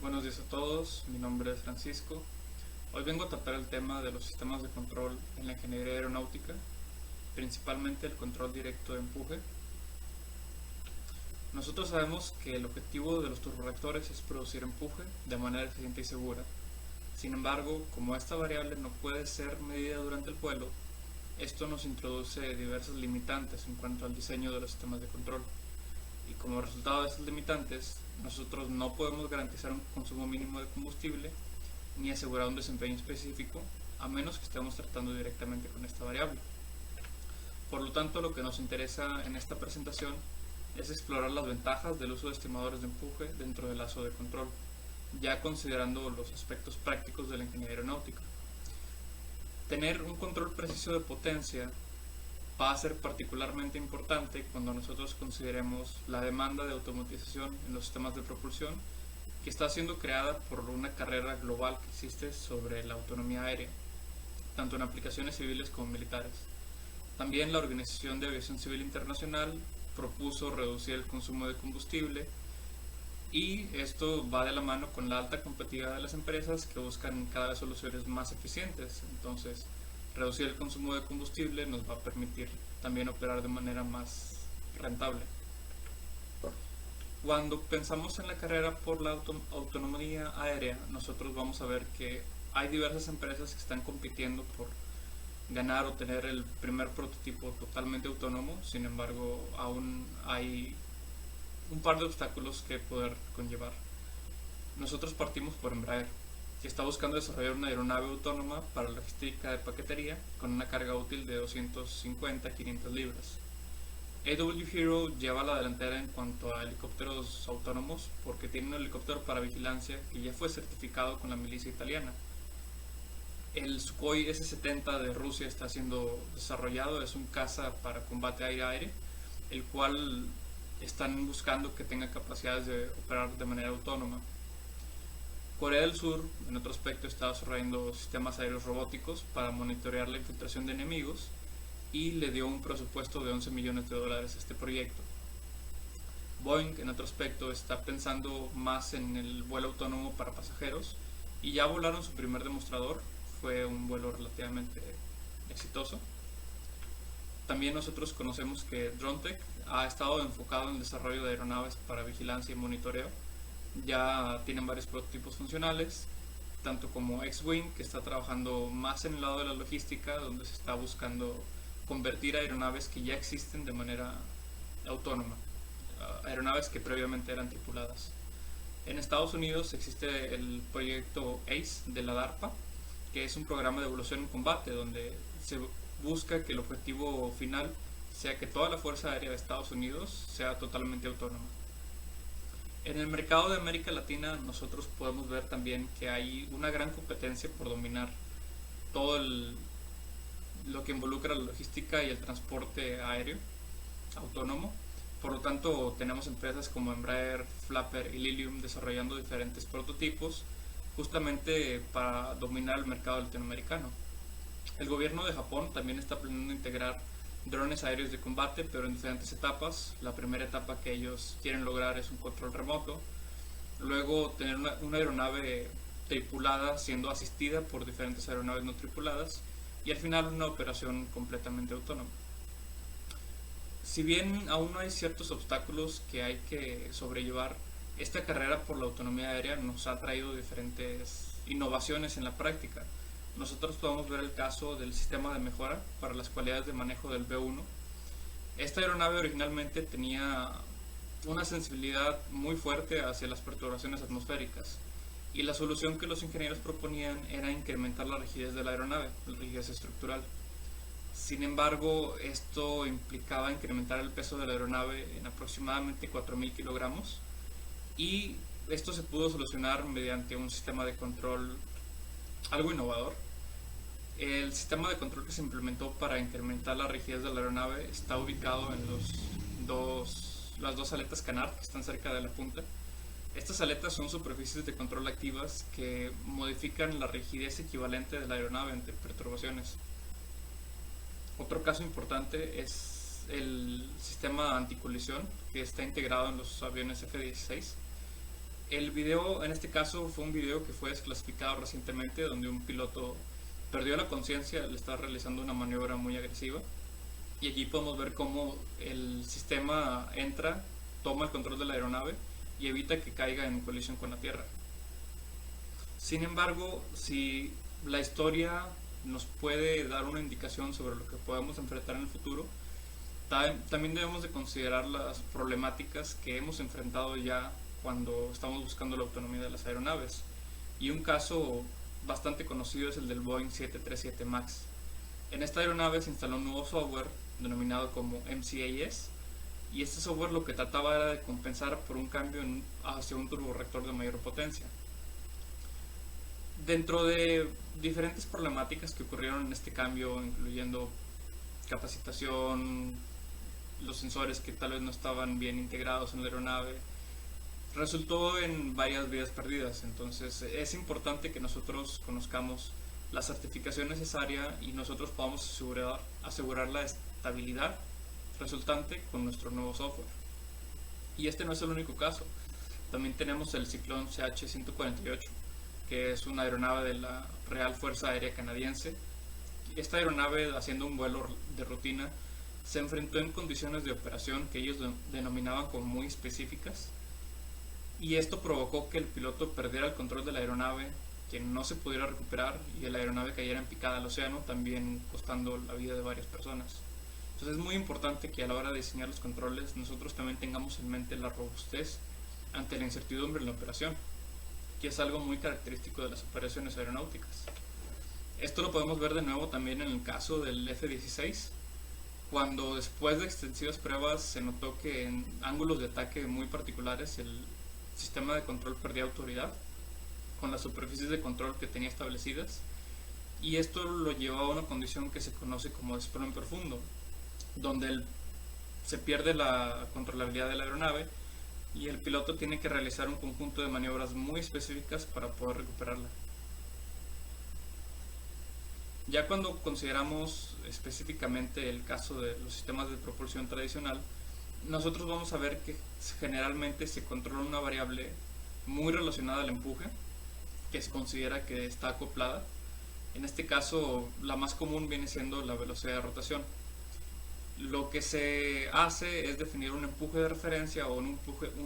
Buenos días a todos, mi nombre es Francisco. Hoy vengo a tratar el tema de los sistemas de control en la ingeniería aeronáutica, principalmente el control directo de empuje. Nosotros sabemos que el objetivo de los turborreactores es producir empuje de manera eficiente y segura. Sin embargo, como esta variable no puede ser medida durante el vuelo, esto nos introduce diversas limitantes en cuanto al diseño de los sistemas de control. Y como resultado de estas limitantes, nosotros no podemos garantizar un consumo mínimo de combustible ni asegurar un desempeño específico, a menos que estemos tratando directamente con esta variable. Por lo tanto, lo que nos interesa en esta presentación es explorar las ventajas del uso de estimadores de empuje dentro del lazo de control, ya considerando los aspectos prácticos de la ingeniería aeronáutica. Tener un control preciso de potencia va a ser particularmente importante cuando nosotros consideremos la demanda de automatización en los sistemas de propulsión que está siendo creada por una carrera global que existe sobre la autonomía aérea, tanto en aplicaciones civiles como militares. También la Organización de Aviación Civil Internacional propuso reducir el consumo de combustible y esto va de la mano con la alta competitividad de las empresas que buscan cada vez soluciones más eficientes. Entonces, reducir el consumo de combustible nos va a permitir también operar de manera más rentable. Cuando pensamos en la carrera por la autonomía aérea, nosotros vamos a ver que hay diversas empresas que están compitiendo por ganar o tener el primer prototipo totalmente autónomo. Sin embargo, aún hay un par de obstáculos que poder conllevar. Nosotros partimos por Embraer, que está buscando desarrollar una aeronave autónoma para logística de paquetería con una carga útil de 250 a 500 libras. AW Hero lleva la delantera en cuanto a helicópteros autónomos porque tiene un helicóptero para vigilancia que ya fue certificado con la milicia italiana. El Sukhoi S-70 de Rusia está siendo desarrollado, es un caza para combate aire-aire, el cual están buscando que tenga capacidades de operar de manera autónoma. Corea del Sur, en otro aspecto, está desarrollando sistemas aéreos robóticos para monitorear la infiltración de enemigos y le dio un presupuesto de $11 millones a este proyecto. Boeing, en otro aspecto, está pensando más en el vuelo autónomo para pasajeros y ya volaron su primer demostrador, fue un vuelo relativamente exitoso. También nosotros conocemos que DroneTech ha estado enfocado en el desarrollo de aeronaves para vigilancia y monitoreo. Ya tienen varios prototipos funcionales, tanto como X-Wing, que está trabajando más en el lado de la logística, donde se está buscando convertir aeronaves que ya existen de manera autónoma, aeronaves que previamente eran tripuladas. En Estados Unidos existe el proyecto ACE de la DARPA, que es un programa de evolución en combate, donde se busca que el objetivo final sea que toda la Fuerza Aérea de Estados Unidos sea totalmente autónoma. En el mercado de América Latina nosotros podemos ver también que hay una gran competencia por dominar todo lo que involucra la logística y el transporte aéreo autónomo. Por lo tanto, tenemos empresas como Embraer, Flapper y Lilium desarrollando diferentes prototipos justamente para dominar el mercado latinoamericano. El gobierno de Japón también está planeando integrar drones aéreos de combate, pero en diferentes etapas. La primera etapa que ellos quieren lograr es un control remoto, luego tener una aeronave tripulada siendo asistida por diferentes aeronaves no tripuladas y al final una operación completamente autónoma. Si bien aún no hay ciertos obstáculos que hay que sobrellevar, esta carrera por la autonomía aérea nos ha traído diferentes innovaciones en la práctica. Nosotros podemos ver el caso del sistema de mejora para las cualidades de manejo del B-1. Esta aeronave originalmente tenía una sensibilidad muy fuerte hacia las perturbaciones atmosféricas y la solución que los ingenieros proponían era incrementar la rigidez de la aeronave, la rigidez estructural. Sin embargo, esto implicaba incrementar el peso de la aeronave en aproximadamente 4.000 kilogramos y esto se pudo solucionar mediante un sistema de control algo innovador. El sistema de control que se implementó para incrementar la rigidez de la aeronave está ubicado en las dos aletas canard que están cerca de la punta. Estas aletas son superficies de control activas que modifican la rigidez equivalente de la aeronave ante perturbaciones. Otro caso importante es el sistema anticolisión que está integrado en los aviones F-16. El video en este caso fue un video que fue desclasificado recientemente, donde un piloto perdió la conciencia al estar realizando una maniobra muy agresiva. Y aquí podemos ver cómo el sistema entra, toma el control de la aeronave y evita que caiga en colisión con la Tierra. Sin embargo, si la historia nos puede dar una indicación sobre lo que podemos enfrentar en el futuro, también debemos de considerar las problemáticas que hemos enfrentado ya cuando estamos buscando la autonomía de las aeronaves. Y un caso bastante conocido es el del Boeing 737 MAX. En esta aeronave se instaló un nuevo software denominado como MCAS, y este software lo que trataba era de compensar por un cambio hacia un turborreactor de mayor potencia. Dentro de diferentes problemáticas que ocurrieron en este cambio, incluyendo capacitación, los sensores que tal vez no estaban bien integrados en la aeronave, resultó en varias vidas perdidas. Entonces es importante que nosotros conozcamos la certificación necesaria y nosotros podamos asegurar la estabilidad resultante con nuestro nuevo software. Y este no es el único caso. También tenemos el Ciclón CH-148, que es una aeronave de la Real Fuerza Aérea Canadiense. Esta aeronave, haciendo un vuelo de rutina, se enfrentó en condiciones de operación que ellos denominaban como muy específicas, y esto provocó que el piloto perdiera el control de la aeronave, que no se pudiera recuperar y la aeronave cayera en picada al océano, también costando la vida de varias personas. Entonces es muy importante que a la hora de diseñar los controles nosotros también tengamos en mente la robustez ante la incertidumbre en la operación, que es algo muy característico de las operaciones aeronáuticas. Esto lo podemos ver de nuevo también en el caso del F-16, cuando después de extensivas pruebas se notó que en ángulos de ataque muy particulares el sistema de control perdía autoridad con las superficies de control que tenía establecidas, y esto lo llevó a una condición que se conoce como desplome profundo, donde se pierde la controlabilidad de la aeronave y el piloto tiene que realizar un conjunto de maniobras muy específicas para poder recuperarla. Ya cuando consideramos específicamente el caso de los sistemas de propulsión tradicional, nosotros vamos a ver que generalmente se controla una variable muy relacionada al empuje, que se considera que está acoplada. En este caso, la más común viene siendo la velocidad de rotación. Lo que se hace es definir un empuje de referencia o un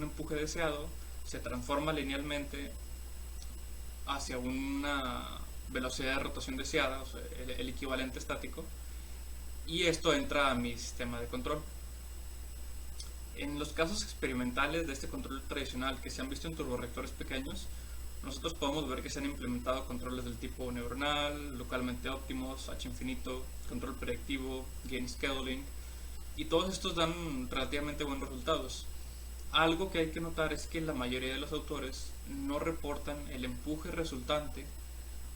empuje deseado, se transforma linealmente hacia una velocidad de rotación deseada, o sea, el equivalente estático, y esto entra a mi sistema de control. En los casos experimentales de este control tradicional que se han visto en turborreactores pequeños, nosotros podemos ver que se han implementado controles del tipo neuronal, localmente óptimos, H infinito, control predictivo, gain scheduling, y todos estos dan relativamente buenos resultados. Algo que hay que notar es que la mayoría de los autores no reportan el empuje resultante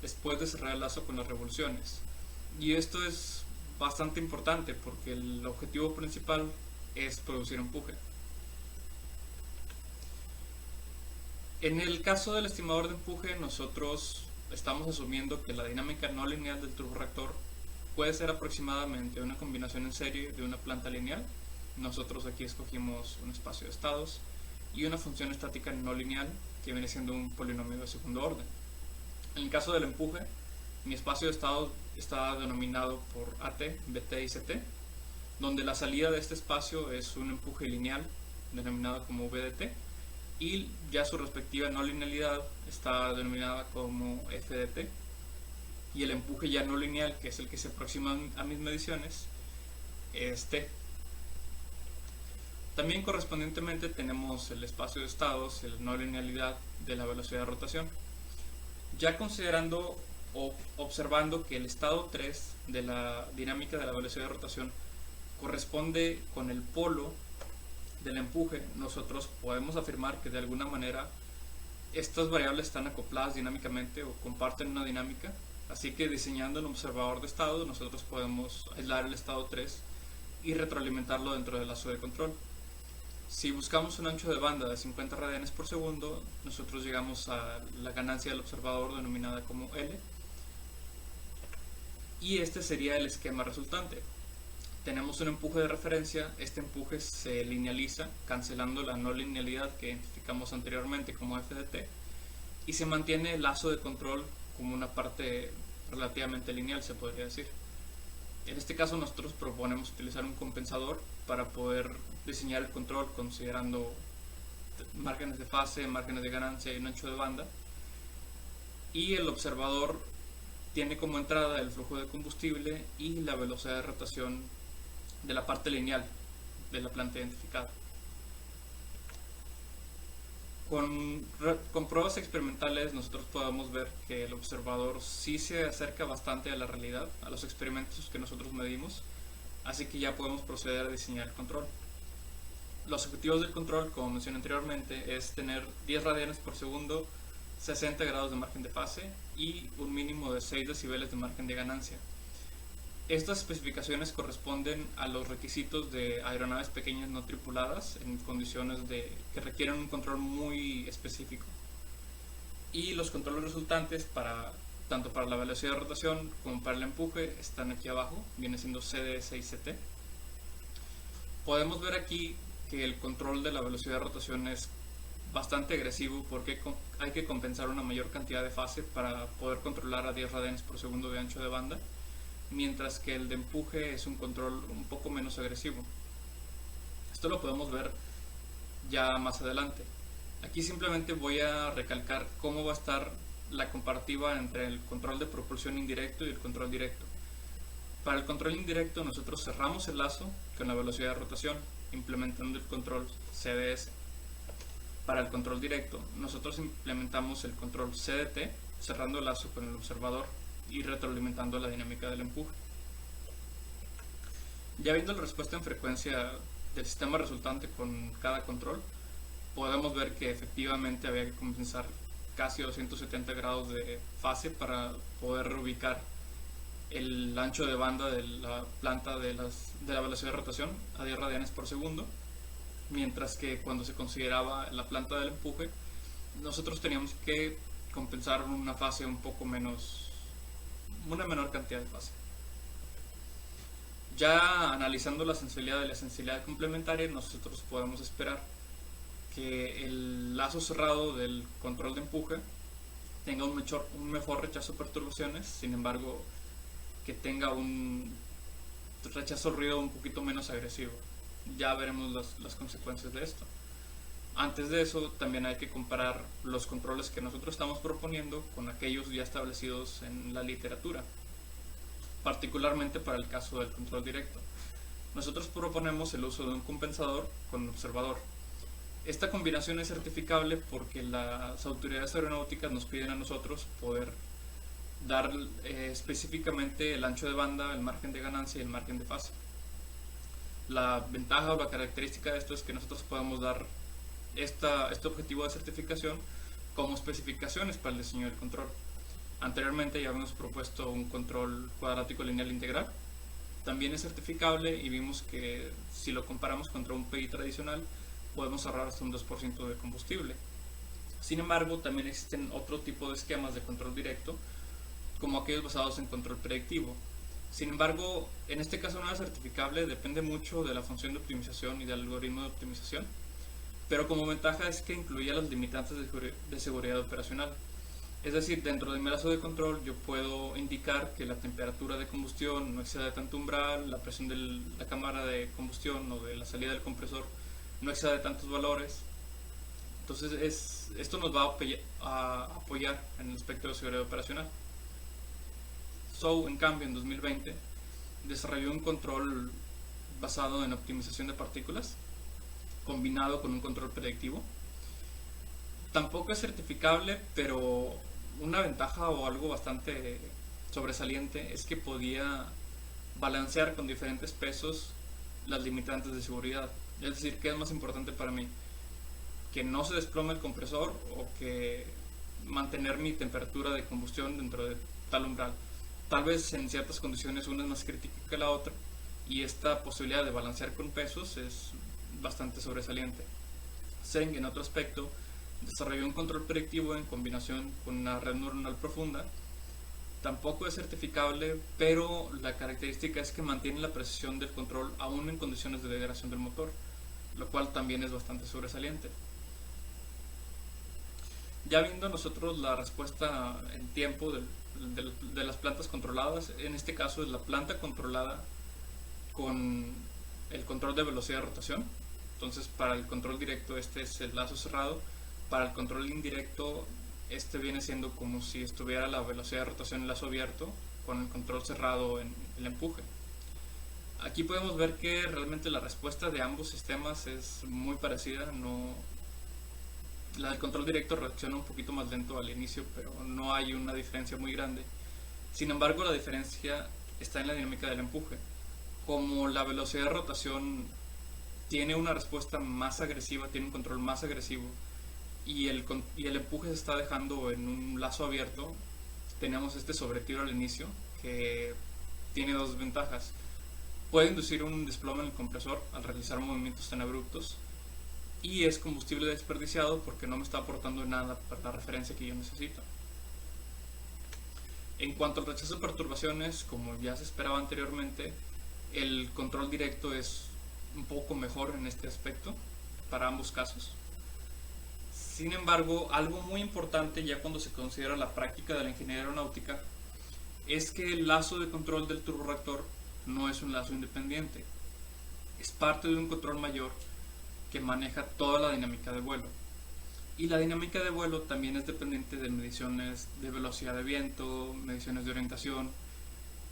después de cerrar el lazo con las revoluciones, y esto es bastante importante porque el objetivo principal es producir empuje. En el caso del estimador de empuje, nosotros estamos asumiendo que la dinámica no lineal del turborreactor puede ser aproximadamente una combinación en serie de una planta lineal. Nosotros aquí escogimos un espacio de estados y una función estática no lineal que viene siendo un polinomio de segundo orden. En el caso del empuje, mi espacio de estados está denominado por AT, BT y CT, donde la salida de este espacio es un empuje lineal denominado como VDT, y ya su respectiva no linealidad está denominada como FDT, y el empuje ya no lineal, que es el que se aproxima a mis mediciones, es T. También correspondientemente tenemos el espacio de estados, la no linealidad de la velocidad de rotación. Ya considerando o observando que el estado 3 de la dinámica de la velocidad de rotación corresponde con el polo del empuje, nosotros podemos afirmar que de alguna manera estas variables están acopladas dinámicamente o comparten una dinámica, así que diseñando el observador de estado nosotros podemos aislar el estado 3 y retroalimentarlo dentro del lazo de control. Si buscamos un ancho de banda de 50 radianes por segundo, nosotros llegamos a la ganancia del observador denominada como L, y este sería el esquema resultante. tenemos un empuje de referencia. Este empuje se linealiza, cancelando la no linealidad que identificamos anteriormente como FDT, y se mantiene el lazo de control como una parte relativamente lineal, se podría decir. En este caso nosotros proponemos utilizar un compensador para poder diseñar el control considerando márgenes de fase, márgenes de ganancia y un ancho de banda. Y el observador tiene como entrada el flujo de combustible y la velocidad de rotación de la parte lineal de la planta identificada. Con pruebas experimentales nosotros podemos ver que el observador sí se acerca bastante a la realidad, a los experimentos que nosotros medimos, así que ya podemos proceder a diseñar el control. Los objetivos del control, como mencioné anteriormente, es tener 10 radianes por segundo, 60 grados de margen de fase y un mínimo de 6 decibeles de margen de ganancia. Estas especificaciones corresponden a los requisitos de aeronaves pequeñas no tripuladas en condiciones que requieren un control muy específico. Y los controles resultantes, tanto para la velocidad de rotación como para el empuje, están aquí abajo, viene siendo CDS y CT. Podemos ver aquí que el control de la velocidad de rotación es bastante agresivo porque hay que compensar una mayor cantidad de fase para poder controlar a 10 radianes por segundo de ancho de banda, mientras que el de empuje es un control un poco menos agresivo. Esto lo podemos ver ya más adelante. Aquí simplemente voy a recalcar cómo va a estar la comparativa entre el control de propulsión indirecto y el control directo. Para el control indirecto nosotros cerramos el lazo con la velocidad de rotación, implementando el control CDS. Para el control directo nosotros implementamos el control CDT, cerrando el lazo con el observador y retroalimentando la dinámica del empuje. Ya viendo la respuesta en frecuencia del sistema resultante con cada control, podemos ver que efectivamente había que compensar casi 270 grados de fase para poder reubicar el ancho de banda de la planta de la velocidad de rotación a 10 radianes por segundo, mientras que cuando se consideraba la planta del empuje, nosotros teníamos que compensar una fase un poco menos, una menor cantidad de fase. Ya analizando la sensibilidad y la sensibilidad complementaria, nosotros podemos esperar que el lazo cerrado del control de empuje tenga un mejor rechazo a perturbaciones, sin embargo que tenga un rechazo al ruido un poquito menos agresivo. Ya veremos las consecuencias de esto. Antes de eso, también hay que comparar los controles que nosotros estamos proponiendo con aquellos ya establecidos en la literatura, particularmente para el caso del control directo. Nosotros proponemos el uso de un compensador con un observador. Esta combinación es certificable porque las autoridades aeronáuticas nos piden a nosotros poder dar específicamente el ancho de banda, el margen de ganancia y el margen de fase. La ventaja o la característica de esto es que nosotros podemos dar este objetivo de certificación como especificaciones para el diseño del control. Anteriormente ya habíamos propuesto un control cuadrático lineal integral. También es certificable y vimos que si lo comparamos contra un PI tradicional podemos ahorrar hasta un 2% de combustible. Sin embargo, también existen otro tipo de esquemas de control directo, como aquellos basados en control predictivo. Sin embargo, en este caso no es certificable, depende mucho de la función de optimización y del algoritmo de optimización, pero como ventaja es que incluía los limitantes de seguridad operacional. Es decir, dentro de mi lazo de control yo puedo indicar que la temperatura de combustión no exceda de tanto umbral, la presión de la cámara de combustión o de la salida del compresor no exceda de tantos valores. Entonces esto nos va a apoyar en el aspecto de seguridad operacional. En cambio, en 2020 desarrolló un control basado en optimización de partículas combinado con un control predictivo. Tampoco es certificable, pero una ventaja o algo bastante sobresaliente es que podía balancear con diferentes pesos las limitantes de seguridad. Es decir, ¿qué es más importante para mí? Que no se desplome el compresor o que mantener mi temperatura de combustión dentro de tal umbral. Tal vez en ciertas condiciones una es más crítica que la otra y esta posibilidad de balancear con pesos es bastante sobresaliente. Zeng, en otro aspecto, desarrolló un control predictivo en combinación con una red neuronal profunda tampoco es certificable, pero la característica es que mantiene la precisión del control aún en condiciones de degradación del motor, lo cual también es bastante sobresaliente. Ya viendo nosotros la respuesta en tiempo de las plantas controladas, en este caso es la planta controlada con el control de velocidad de rotación. Entonces para el control directo este es el lazo cerrado, para el control indirecto este viene siendo como si estuviera la velocidad de rotación en lazo abierto con el control cerrado en el empuje. Aquí podemos ver que realmente la respuesta de ambos sistemas es muy parecida. La del control directo reacciona un poquito más lento al inicio, pero no hay una diferencia muy grande. Sin embargo, la diferencia está en la dinámica del empuje. Como la velocidad de rotación tiene una respuesta más agresiva, tiene un control más agresivo, y el empuje se está dejando en un lazo abierto, tenemos este sobretiro al inicio que tiene dos ventajas. Puede inducir un desplome en el compresor al realizar movimientos tan abruptos, y es combustible desperdiciado porque no me está aportando nada para la referencia que yo necesito. En cuanto al rechazo de perturbaciones, como ya se esperaba anteriormente, el control directo es un poco mejor en este aspecto para ambos casos. Sin embargo, algo muy importante ya cuando se considera la práctica de la ingeniería aeronáutica es que el lazo de control del turborreactor no es un lazo independiente, es parte de un control mayor que maneja toda la dinámica de vuelo. Y la dinámica de vuelo también es dependiente de mediciones de velocidad de viento, mediciones de orientación,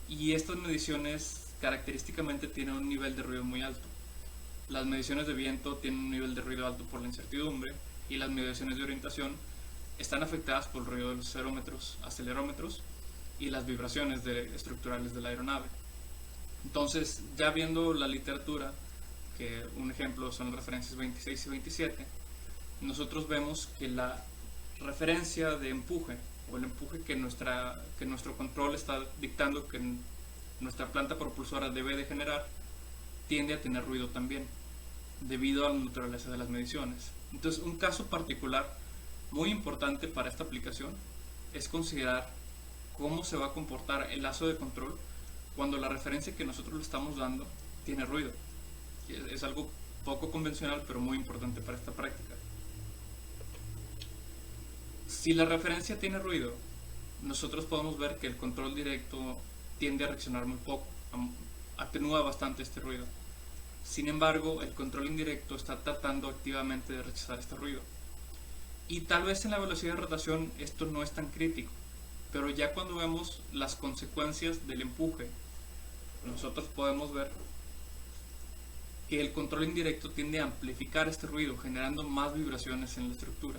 y estas mediciones característicamente tienen un nivel de ruido muy alto. Las mediciones de viento tienen un nivel de ruido alto por la incertidumbre, y las mediciones de orientación están afectadas por el ruido de los aerómetros, acelerómetros y las vibraciones estructurales de la aeronave. Entonces, ya viendo la literatura, que un ejemplo son las referencias 26 y 27, nosotros vemos que la referencia de empuje, o el empuje que nuestro control está dictando que nuestra planta propulsora debe de generar, tiende a tener ruido también, debido a la naturaleza de las mediciones. Entonces, un caso particular muy importante para esta aplicación es considerar cómo se va a comportar el lazo de control cuando la referencia que nosotros le estamos dando tiene ruido. Es algo poco convencional, pero muy importante para esta práctica. Si la referencia tiene ruido, nosotros podemos ver que el control directo tiende a reaccionar muy poco, atenúa bastante este ruido. Sin embargo, el control indirecto está tratando activamente de rechazar este ruido. Y tal vez en la velocidad de rotación esto no es tan crítico, pero ya cuando vemos las consecuencias del empuje, nosotros podemos ver que el control indirecto tiende a amplificar este ruido, generando más vibraciones en la estructura.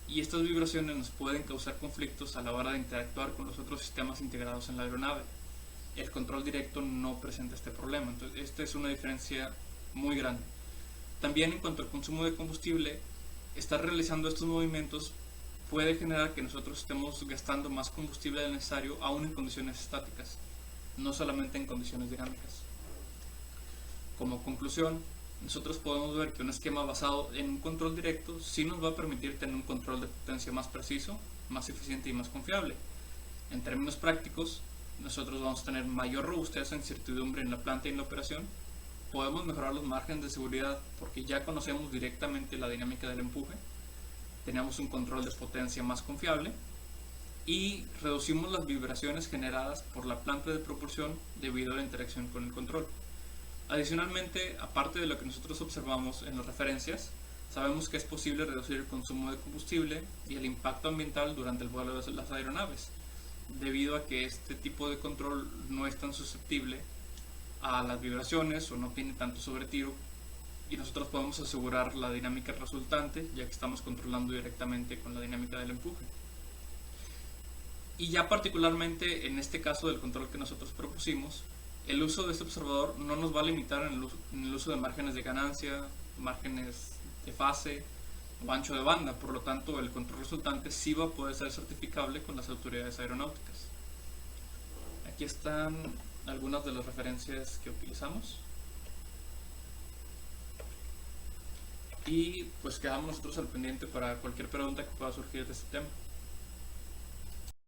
Y estas vibraciones nos pueden causar conflictos a la hora de interactuar con los otros sistemas integrados en la aeronave. El control directo no presenta este problema, entonces esta es una diferencia muy grande. También en cuanto al consumo de combustible, estar realizando estos movimientos puede generar que nosotros estemos gastando más combustible del necesario aún en condiciones estáticas, no solamente en condiciones dinámicas. Como conclusión, nosotros podemos ver que un esquema basado en un control directo sí nos va a permitir tener un control de potencia más preciso, más eficiente y más confiable. En términos prácticos, nosotros vamos a tener mayor robustez e incertidumbre en la planta y en la operación. Podemos mejorar los márgenes de seguridad porque ya conocemos directamente la dinámica del empuje, tenemos un control de potencia más confiable y reducimos las vibraciones generadas por la planta de propulsión debido a la interacción con el control. Adicionalmente, aparte de lo que nosotros observamos en las referencias, sabemos que es posible reducir el consumo de combustible y el impacto ambiental durante el vuelo de las aeronaves, debido a que este tipo de control no es tan susceptible a las vibraciones o no tiene tanto sobretiro, y nosotros podemos asegurar la dinámica resultante ya que estamos controlando directamente con la dinámica del empuje. Y ya particularmente en este caso del control que nosotros propusimos, el uso de este observador no nos va a limitar en el uso de márgenes de ganancia, márgenes de fase o ancho de banda, por lo tanto el control resultante sí va a poder ser certificable con las autoridades aeronáuticas. Aquí están algunas de las referencias que utilizamos y pues quedamos nosotros al pendiente para cualquier pregunta que pueda surgir de este tema.